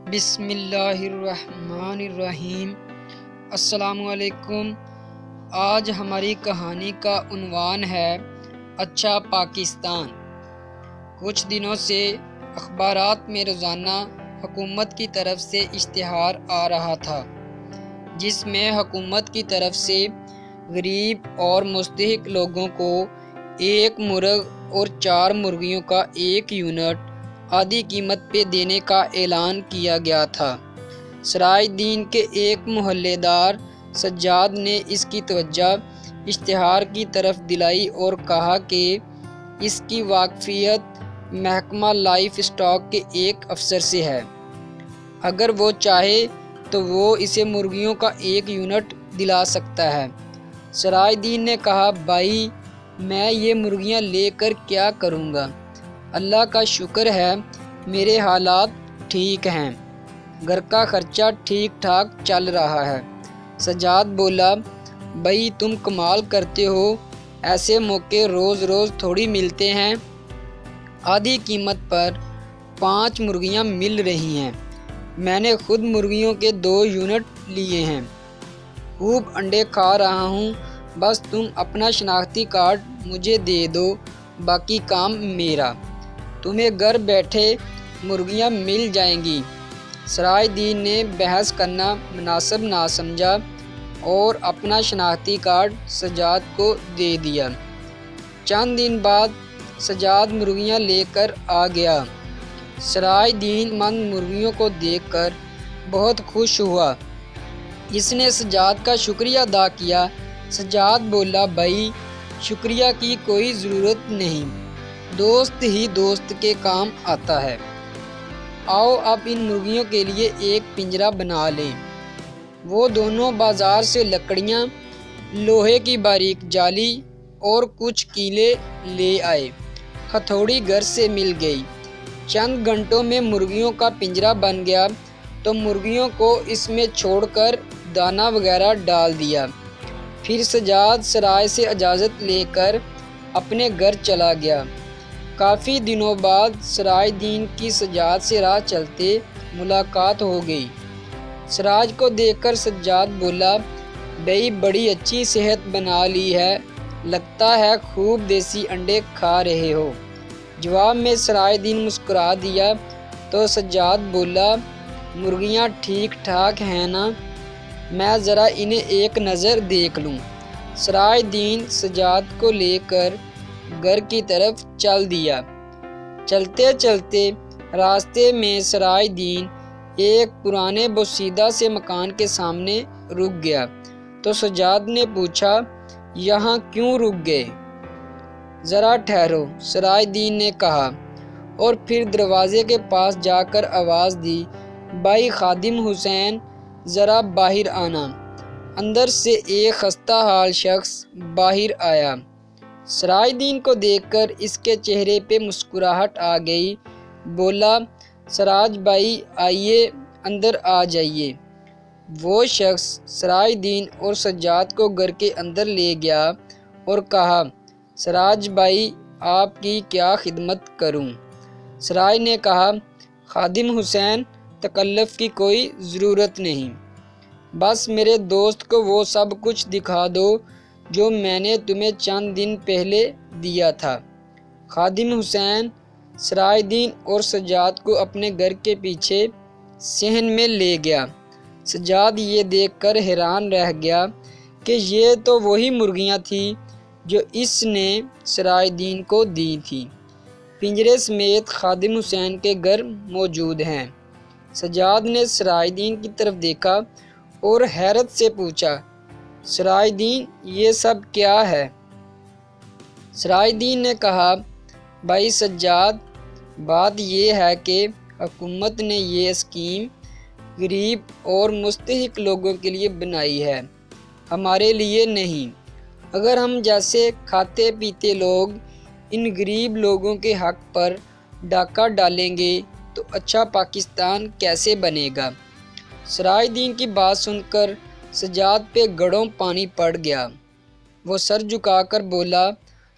بسم اللہ الرحمن الرحیم۔ السلام علیکم۔ آج ہماری کہانی کا عنوان ہے اچھا پاکستان۔ کچھ دنوں سے اخبارات میں روزانہ حکومت کی طرف سے اشتہار آ رہا تھا، جس میں حکومت کی طرف سے غریب اور مستحق لوگوں کو ایک مرغ اور 4 مرغیوں کا ایک یونٹ آدھی قیمت پہ دینے کا اعلان کیا گیا تھا۔ سراج الدین کے ایک محلے دار سجاد نے اس کی توجہ اشتہار کی طرف دلائی اور کہا کہ اس کی واقفیت محکمہ لائف اسٹاک کے ایک افسر سے ہے، اگر وہ چاہے تو وہ اسے مرغیوں کا ایک یونٹ دلا سکتا ہے۔ سراج الدین نے کہا، بھائی میں یہ مرغیاں لے کر کیا کروں گا؟ اللہ کا شکر ہے میرے حالات ٹھیک ہیں، گھر کا خرچہ ٹھیک ٹھاک چل رہا ہے۔ سجاد بولا، بھائی تم کمال کرتے ہو، ایسے موقع روز روز تھوڑی ملتے ہیں۔ آدھی قیمت پر 5 مرغیاں مل رہی ہیں، میں نے خود مرغیوں کے 2 یونٹ لیے ہیں، خوب انڈے کھا رہا ہوں، بس تم اپنا شناختی کارڈ مجھے دے دو، باقی کام میرا، تمہیں گھر بیٹھے مرغیاں مل جائیں گی۔ سراج الدین نے بحث کرنا مناسب نہ سمجھا اور اپنا شناختی کارڈ سجاد کو دے دیا۔ چند دن بعد سجاد مرغیاں لے کر آ گیا۔ سراج الدین مند مرغیوں کو دیکھ کر بہت خوش ہوا، اس نے سجاد کا شکریہ ادا کیا۔ سجاد بولا، بھائی شکریہ کی کوئی ضرورت نہیں، دوست ہی دوست کے کام آتا ہے، آؤ اب ان مرغیوں کے لیے ایک پنجرہ بنا لیں۔ وہ دونوں بازار سے لکڑیاں، لوہے کی باریک جالی اور کچھ کیلے لے آئے، ہتھوڑی گھر سے مل گئی۔ چند گھنٹوں میں مرغیوں کا پنجرہ بن گیا تو مرغیوں کو اس میں چھوڑ کر دانہ وغیرہ ڈال دیا۔ پھر سجاد سراج سے اجازت لے کر اپنے گھر چلا گیا۔ کافی دنوں بعد سراج الدین کی سجاد سے راہ چلتے ملاقات ہو گئی۔ سراج کو دیکھ کر سجاد بولا، بھائی بڑی اچھی صحت بنا لی ہے، لگتا ہے خوب دیسی انڈے کھا رہے ہو۔ جواب میں سراج الدین مسکرا دیا تو سجاد بولا، مرغیاں ٹھیک ٹھاک ہیں نا؟ میں ذرا انہیں ایک نظر دیکھ لوں۔ سراج الدین سجاد کو لے کر گھر کی طرف چل دیا۔ چلتے چلتے راستے میں سراج الدین ایک پرانے بوسیدہ سے مکان کے سامنے رک گیا تو سجاد نے پوچھا، یہاں کیوں رک گئے؟ ذرا ٹھہرو، سراج الدین نے کہا، اور پھر دروازے کے پاس جا کر آواز دی، بھائی خادم حسین ذرا باہر آنا۔ اندر سے ایک خستہ حال شخص باہر آیا۔ سراج الدین کو دیکھ کر اس کے چہرے پہ مسکراہٹ آ گئی، بولا، سراج بھائی آئیے، اندر آ جائیے۔ وہ شخص سراج الدین اور سجاد کو گھر کے اندر لے گیا اور کہا، سراج بھائی آپ کی کیا خدمت کروں؟ سراج نے کہا، خادم حسین تکلف کی کوئی ضرورت نہیں، بس میرے دوست کو وہ سب کچھ دکھا دو جو میں نے تمہیں چند دن پہلے دیا تھا۔ خادم حسین سراج الدین اور سجاد کو اپنے گھر کے پیچھے صحن میں لے گیا۔ سجاد یہ دیکھ کر حیران رہ گیا کہ یہ تو وہی مرغیاں تھیں جو اس نے سراج الدین کو دی تھی، پنجرے سمیت خادم حسین کے گھر موجود ہیں۔ سجاد نے سراج الدین کی طرف دیکھا اور حیرت سے پوچھا، سراج الدین یہ سب کیا ہے؟ سراج الدین نے کہا، بھائی سجاد بات یہ ہے کہ حکومت نے یہ اسکیم غریب اور مستحق لوگوں کے لیے بنائی ہے، ہمارے لیے نہیں۔ اگر ہم جیسے کھاتے پیتے لوگ ان غریب لوگوں کے حق پر ڈاکہ ڈالیں گے تو اچھا پاکستان کیسے بنے گا؟ سراج الدین کی بات سن کر سجاد پہ گڑھوں پانی پڑ گیا۔ وہ سر جھکا کر بولا،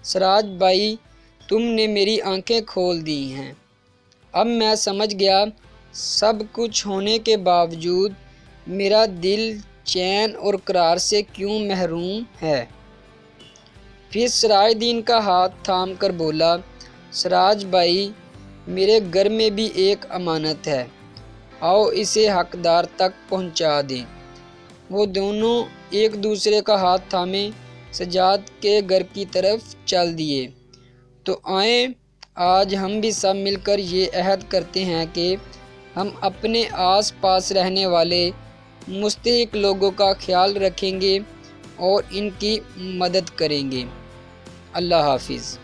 سراج بھائی تم نے میری آنکھیں کھول دی ہیں، اب میں سمجھ گیا سب کچھ ہونے کے باوجود میرا دل چین اور قرار سے کیوں محروم ہے؟ پھر سراج دین کا ہاتھ تھام کر بولا، سراج بھائی، میرے گھر میں بھی ایک امانت ہے، آؤ اسے حقدار تک پہنچا دیں۔ وہ دونوں ایک دوسرے کا ہاتھ تھامے سجاد کے گھر کی طرف چل دیے۔ تو آئیں آج ہم بھی سب مل کر یہ عہد کرتے ہیں کہ ہم اپنے آس پاس رہنے والے مستحق لوگوں کا خیال رکھیں گے اور ان کی مدد کریں گے۔ اللہ حافظ۔